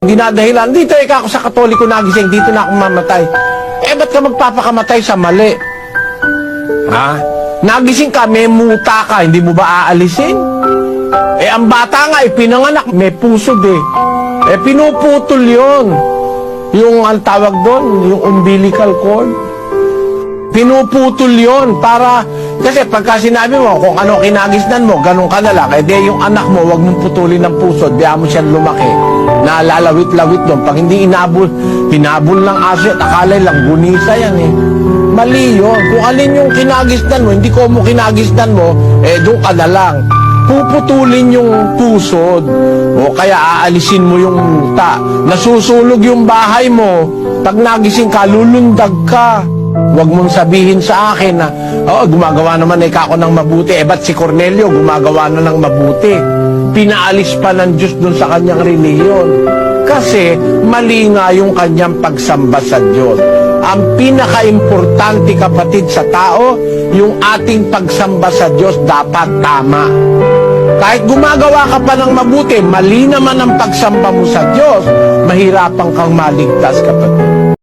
Dinadahilan, dito ako sa Katoliko nagising, dito na ako mamatay. Ba't ka magpapakamatay sa mali? Ha? Nagising ka, may muta ka, hindi mo ba aalisin? Ang bata nga, pinanganak, may pusod pinuputol yun. Yung, ang tawag doon, yung umbilical cord. Pinuputol yun para, kasi pagka sinabi mo, kung ano kinagisnan mo, ganun ka na lang, yung anak mo, wag mong putulin ng pusod, diyan mo siyang lumaki. Nalalawit-lawit doon. Pag hindi hinabol ng aso, akalay lang, gunisa yan Mali yun. Kung alin yung kinagisnan mo, hindi ko mo kinagisnan mo, doon ka na lang. Puputulin yung pusod. O kaya aalisin mo yung muta. Nasusulog yung bahay mo. Pag nagising ka, lulundag ka. Huwag mong sabihin sa akin na, gumagawa naman ako ng mabuti. Ba't si Cornelio gumagawa na ng mabuti? Pinaalis pa ng Diyos dun sa kanyang relihiyon. Kasi mali nga yung kanyang pagsamba sa Diyos. Ang pinaka-importante, kapatid, sa tao, yung ating pagsamba sa Diyos dapat tama. Kahit gumagawa ka pa ng mabuti, mali naman ang pagsamba mo sa Diyos, mahirapan kang maligtas, kapatid.